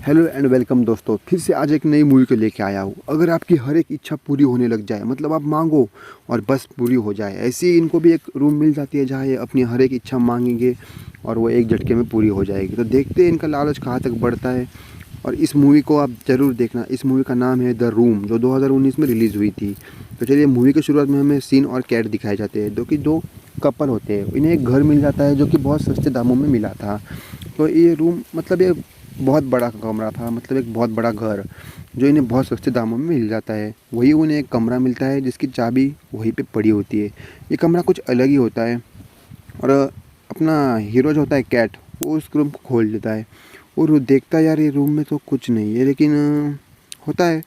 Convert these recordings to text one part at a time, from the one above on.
Hello and welcome दोस्तों, फिर से आज एक नई मूवी को लेके आया हूँ। अगर आपकी हर एक इच्छा पूरी होने लग जाए, मतलब आप मांगो और बस पूरी हो जाए, ऐसे ही इनको भी एक रूम मिल जाती है जहाँ ये अपनी हर एक इच्छा मांगेंगे और वो एक झटके में पूरी हो जाएगी। तो देखते हैं इनका लालच कहाँ तक बढ़ता है। और इस मूवी को आप ज़रूर देखना। इस मूवी का नाम है द रूम, जो 2019 में रिलीज़ हुई थी। तो चलिए, मूवी की शुरुआत में हमें सीन और कैट दिखाए जाते हैं, जो कि दो कपल होते हैं। इन्हें एक घर मिल जाता है जो कि बहुत सस्ते दामों में मिला था। तो ये रूम, मतलब ये बहुत बड़ा कमरा था, मतलब एक बहुत बड़ा घर जो इन्हें बहुत सस्ते दामों में मिल जाता है। वही उन्हें एक कमरा मिलता है जिसकी चाबी वहीं पे पड़ी होती है। ये कमरा कुछ अलग ही होता है। और अपना हीरो जो होता है कैट, वो उस रूम को खोल देता है और वो देखता है, यार ये रूम में तो कुछ नहीं है, लेकिन होता है,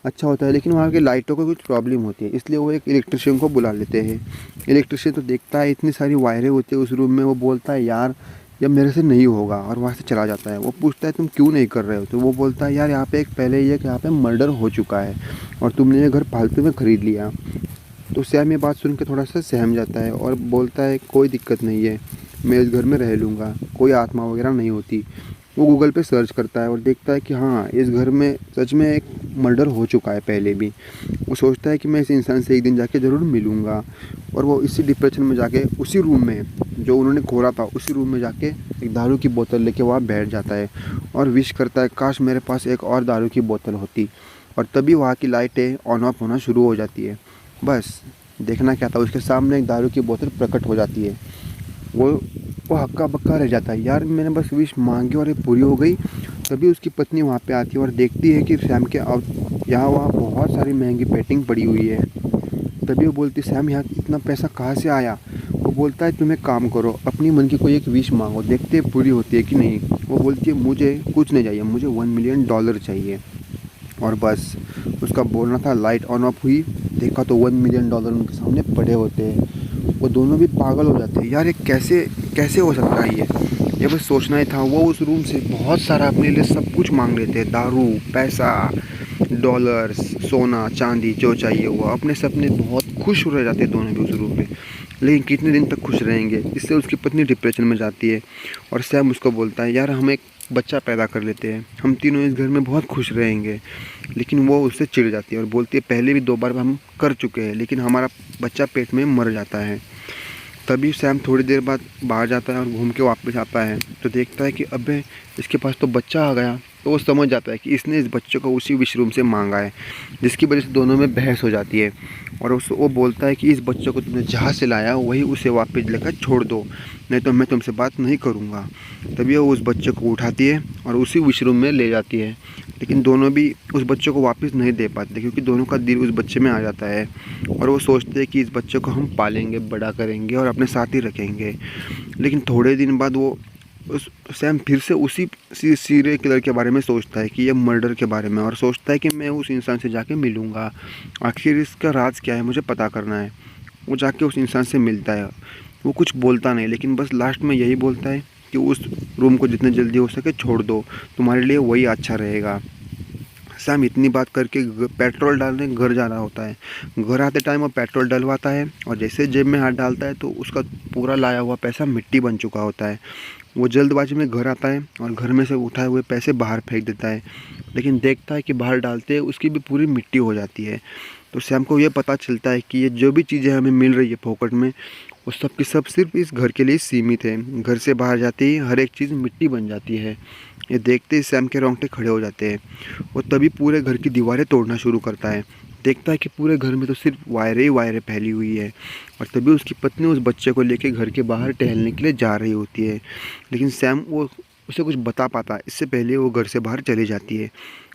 अच्छा होता है। लेकिन वहाँ की लाइटों को कुछ प्रॉब्लम होती है, इसलिए वो एक इलेक्ट्रिशियन को बुला लेते हैं। इलेक्ट्रिशियन तो देखता है इतनी सारी वायरें होती है उस रूम में, वो बोलता है यार जब मेरे से नहीं होगा, और वहाँ से चला जाता है। वो पूछता है तुम क्यों नहीं कर रहे हो, तो वो बोलता है यार यहाँ पे एक पहले ये कि यहाँ पे मर्डर हो चुका है और तुमने ये घर फालतू में ख़रीद लिया। तो सैम ये बात सुन के थोड़ा सा सहम जाता है और बोलता है कोई दिक्कत नहीं है, मैं इस घर में रह लूँगा, कोई आत्मा वगैरह नहीं होती। वो गूगल पे सर्च करता है और देखता है कि हाँ, इस घर में सच में एक मर्डर हो चुका है पहले भी। वो सोचता है कि मैं इस इंसान से एक दिन जाके ज़रूर मिलूँगा। और वो इसी डिप्रेशन में जाके उसी रूम में जो उन्होंने खोला था, उसी रूम में जाके एक दारू की बोतल लेके वहाँ बैठ जाता है और विश करता है काश मेरे पास एक और दारू की बोतल होती। और तभी वहाँ की लाइटें ऑन ऑफ होना शुरू हो जाती है। बस देखना क्या था, उसके सामने एक दारू की बोतल प्रकट हो जाती है। वो वो हक्का बक्का रह जाता है, यार मैंने बस विश मांगी और ये पूरी हो गई। तभी उसकी पत्नी वहाँ पे आती है और देखती है कि सैम के यहाँ वहाँ बहुत सारी महंगी पेंटिंग पड़ी हुई है। तभी वो बोलती है सैम यहाँ इतना पैसा कहाँ से आया। वो बोलता है तुम एक काम करो, अपनी मन की कोई एक विश मांगो, देखते हैं पूरी होती है कि नहीं। वो बोलती है मुझे कुछ नहीं चाहिए, मुझे $1 मिलियन चाहिए। और बस उसका बोलना था, लाइट ऑन ऑफ हुई, देखा तो $1 मिलियन उनके सामने पड़े होते हैं। वो दोनों भी पागल हो जाते हैं, यार ये कैसे कैसे हो सकता है ये बस सोचना ही था। वो उस रूम से बहुत सारा अपने लिए सब कुछ मांग लेते हैं, दारू, पैसा, डॉलर्स, सोना चांदी, जो चाहिए वो। अपने सपने बहुत खुश रह जाते हैं दोनों भी उस रूम में। लेकिन कितने दिन तक खुश रहेंगे, इससे उसकी पत्नी डिप्रेशन में जाती है। और सैम उसको बोलता है यार हम एक बच्चा पैदा कर लेते हैं, हम तीनों इस घर में बहुत खुश रहेंगे। लेकिन वो उससे चिढ़ जाती है और बोलती है पहले भी 2 बार हम कर चुके हैं, लेकिन हमारा बच्चा पेट में मर जाता है। तभी सैम थोड़ी देर बाद बाहर जाता है और घूम के वापस आता है तो देखता है कि अबे इसके पास तो बच्चा आ गया। तो वो समझ जाता है कि इसने इस बच्चे को उसी विश रूम से मांगा है, जिसकी वजह से दोनों में बहस हो जाती है। और वो बोलता है कि इस बच्चे को तुमने जहाँ से लाया वही उसे वापस लेकर छोड़ दो, नहीं तो मैं तुमसे बात नहीं करूँगा। तभी वो उस बच्चे को उठाती है और उसी विश रूम में ले जाती है। लेकिन दोनों भी उस बच्चे को वापस नहीं दे पाते, क्योंकि दोनों का दिल उस बच्चे में आ जाता है। और वो सोचते हैं कि इस बच्चे को हम पालेंगे, बड़ा करेंगे और अपने साथ ही रखेंगे। लेकिन थोड़े दिन बाद वो उस सैम फिर से उसी सीरियल किलर के बारे में सोचता है कि ये मर्डर के बारे में, और सोचता है कि मैं उस इंसान से जाके मिलूँगा, आखिर इसका राज क्या है मुझे पता करना है। वो जाके उस इंसान से मिलता है। वो कुछ बोलता नहीं, लेकिन बस लास्ट में यही बोलता है कि उस रूम को जितने जल्दी हो सके छोड़ दो, तुम्हारे लिए वही अच्छा रहेगा। सैम इतनी बात करके पेट्रोल डालने घर जा रहा होता है। घर आते टाइम वो पेट्रोल डलवाता है और जैसे जेब में हाथ डालता है तो उसका पूरा लाया हुआ पैसा मिट्टी बन चुका होता है। वो जल्दबाजी में घर आता है और घर में से उठाए हुए पैसे बाहर फेंक देता है। लेकिन देखता है कि बाहर डालते ही उसकी भी पूरी मिट्टी हो जाती है। तो सैम को ये पता चलता है कि ये जो भी चीज़ें हमें मिल रही है फोकट में, वो सब की सब सिर्फ इस घर के लिए सीमित है। घर से बाहर जाते ही हर एक चीज़ मिट्टी बन जाती है। ये देखते ही सैम के रोंगटे खड़े हो जाते हैं। वो तभी पूरे घर की दीवारें तोड़ना शुरू करता है। देखता है कि पूरे घर में तो सिर्फ वायरें ही वायरें फैली हुई है। और तभी उसकी पत्नी उस बच्चे को लेकर घर के बाहर टहलने के लिए जा रही होती है। लेकिन सैम वो उसे कुछ बता पाता इससे पहले वो घर से बाहर चली जाती है।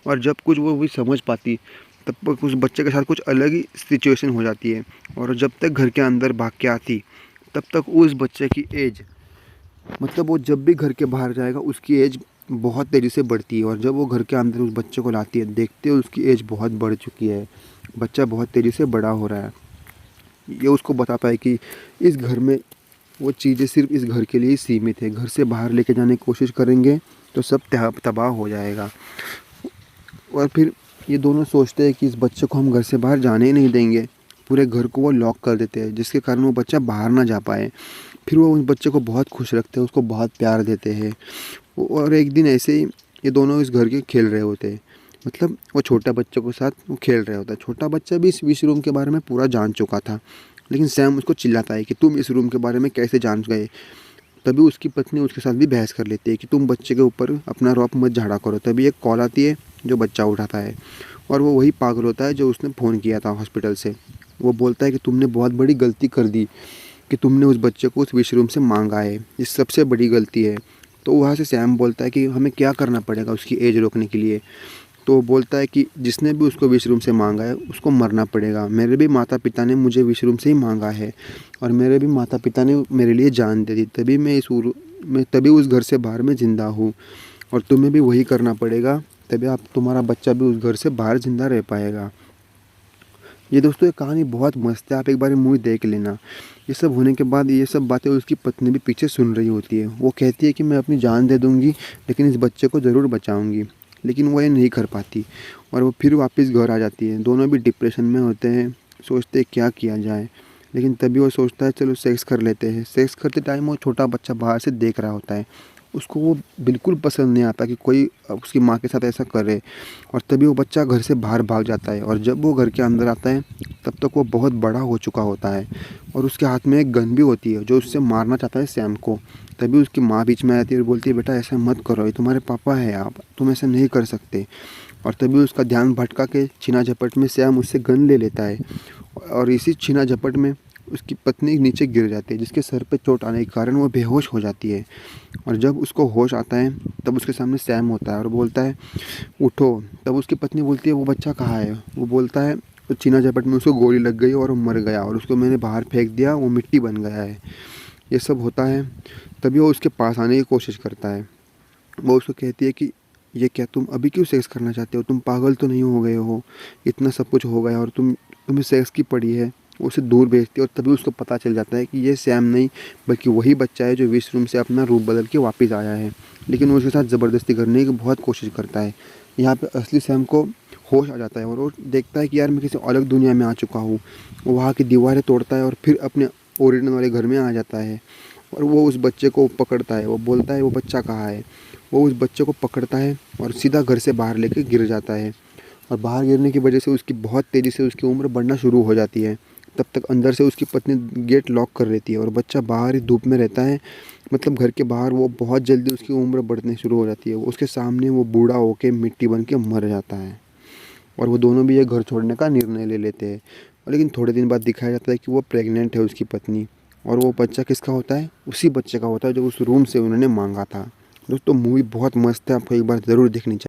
और जब कुछ वो भी समझ पाती, तब तक उस बच्चे के साथ कुछ अलग ही सिचुएशन हो जाती है। और जब तक घर के अंदर भाग के आती, तब तक उस बच्चे की एज, मतलब वो जब भी घर के बाहर जाएगा उसकी एज बहुत तेज़ी से बढ़ती है। और जब वो घर के अंदर उस बच्चे को लाती है, देखते हैं उसकी एज बहुत बढ़ चुकी है, बच्चा बहुत तेज़ी से बड़ा हो रहा है। ये उसको बताता है कि इस घर में वो चीज़ें सिर्फ इस घर के लिए ही सीमित है, घर से बाहर लेके जाने की कोशिश करेंगे तो सब तबाह हो जाएगा। और फिर ये दोनों सोचते हैं कि इस बच्चे को हम घर से बाहर जाने ही नहीं देंगे। पूरे घर को वो लॉक कर देते हैं, जिसके कारण वो बच्चा बाहर ना जा पाए। फिर वो उस बच्चे को बहुत खुश रखते हैं, उसको बहुत प्यार देते हैं। और एक दिन ऐसे ही ये दोनों इस घर के खेल रहे होते हैं। मतलब वो छोटा बच्चों के साथ वो खेल रहा होता है। छोटा बच्चा भी इस विश रूम के बारे में पूरा जान चुका था, लेकिन सैम उसको चिल्लाता है कि तुम इस रूम के बारे में कैसे जान गए। तभी उसकी पत्नी उसके साथ भी बहस कर लेती है कि तुम बच्चे के ऊपर अपना रौब मत झाड़ा करो। तभी एक कॉल आती है जो बच्चा उठाता है, और वो वही पागल होता है जो उसने फ़ोन किया था हॉस्पिटल से। वो बोलता है कि तुमने बहुत बड़ी गलती कर दी कि तुमने उस बच्चे को उस विश रूम से मांगा है, ये सबसे बड़ी गलती है। तो वहाँ से सैम बोलता है कि हमें क्या करना पड़ेगा उसकी एज रोकने के लिए। तो वो बोलता है कि जिसने भी उसको विश रूम से मांगा है उसको मरना पड़ेगा। मेरे भी माता पिता ने मुझे विश रूम से ही मांगा है, और मेरे भी माता पिता ने मेरे लिए जान दे दी, तभी मैं तभी उस घर से बाहर में ज़िंदा हूँ, और तुम्हें भी वही करना पड़ेगा, तभी आप तुम्हारा बच्चा भी उस घर से बाहर ज़िंदा रह पाएगा। ये दोस्तों ये कहानी बहुत मस्त है, आप एक बार मूवी देख लेना। ये सब होने के बाद ये सब बातें उसकी पत्नी भी पीछे सुन रही होती है। वो कहती है कि मैं अपनी जान दे दूँगी, लेकिन इस बच्चे को ज़रूर बचाऊँगी, लेकिन वो ये नहीं कर पाती, और वो फिर वापस घर आ जाती है। दोनों भी डिप्रेशन में होते हैं, सोचते हैं क्या किया जाए, लेकिन तभी वो सोचता है चलो सेक्स कर लेते हैं। सेक्स करते टाइम वो छोटा बच्चा बाहर से देख रहा होता है। उसको वो बिल्कुल पसंद नहीं आता कि कोई उसकी माँ के साथ ऐसा करे, और तभी वो बच्चा घर से बाहर भाग जाता है। और जब वो घर के अंदर आता है तब तक वो बहुत बड़ा हो चुका होता है, और उसके हाथ में एक गन भी होती है जो उससे मारना चाहता है सैम को। तभी उसकी माँ बीच में आती है और बोलती है बेटा ऐसा मत करो, ये तुम्हारे पापा है, आप तुम ऐसा नहीं कर सकते। और तभी उसका ध्यान भटका के छीना झपट में सैम उससे गन ले लेता है, और इसी छीना झपट में उसकी पत्नी नीचे गिर जाती है, जिसके सर पे चोट आने के कारण वो बेहोश हो जाती है। और जब उसको होश आता है तब उसके सामने सैम होता है और बोलता है उठो। तब उसकी पत्नी बोलती है वो बच्चा कहाँ है। वो बोलता है तो छीना झपट में उसको गोली लग गई और वो मर गया, और उसको मैंने बाहर फेंक दिया, वो मिट्टी बन गया है। ये सब होता है। तभी वो उसके पास आने की कोशिश करता है। वो उसको कहती है कि ये क्या, तुम अभी क्यों सेक्स करना चाहते हो, तुम पागल तो नहीं हो गए हो, इतना सब कुछ हो गया और तुम्हें सेक्स की पड़ी है। वो उसे दूर भेजती है, और तभी उसको पता चल जाता है कि ये सैम नहीं बल्कि वही बच्चा है जो विश रूम से अपना रूप बदल के वापस आया है। लेकिन वो उसके साथ ज़बरदस्ती करने की बहुत कोशिश करता है। यहाँ पे असली सैम को होश आ जाता है और वो देखता है कि यार मैं किसी अलग दुनिया में आ चुका हूँ। वो वहाँ की दीवारें तोड़ता है और फिर अपने ओरिजिनल वाले घर में आ जाता है, और वो उस बच्चे को पकड़ता है। वो बोलता है वो बच्चा कहाँ है। वो उस बच्चे को पकड़ता है और सीधा घर से बाहर लेके गिर जाता है, और बाहर गिरने की वजह से उसकी बहुत तेज़ी से उसकी उम्र बढ़ना शुरू हो जाती है। तब तक अंदर से उसकी पत्नी गेट लॉक कर लेती है और बच्चा बाहर ही धूप में रहता है। मतलब घर के बाहर वो बहुत जल्दी उसकी उम्र बढ़नी शुरू हो जाती है। उसके सामने वो बूढ़ा होके मिट्टी बन के मर जाता है, और वो दोनों भी ये घर छोड़ने का निर्णय ले लेते हैं। और लेकिन थोड़े दिन बाद दिखाया जाता है कि वो प्रेग्नेंट है उसकी पत्नी, और वो बच्चा किसका होता है, उसी बच्चे का होता है जो उस रूम से उन्होंने मांगा था। दोस्तों मूवी बहुत मस्त है, आपको एक बार ज़रूर देखनी चाहिए।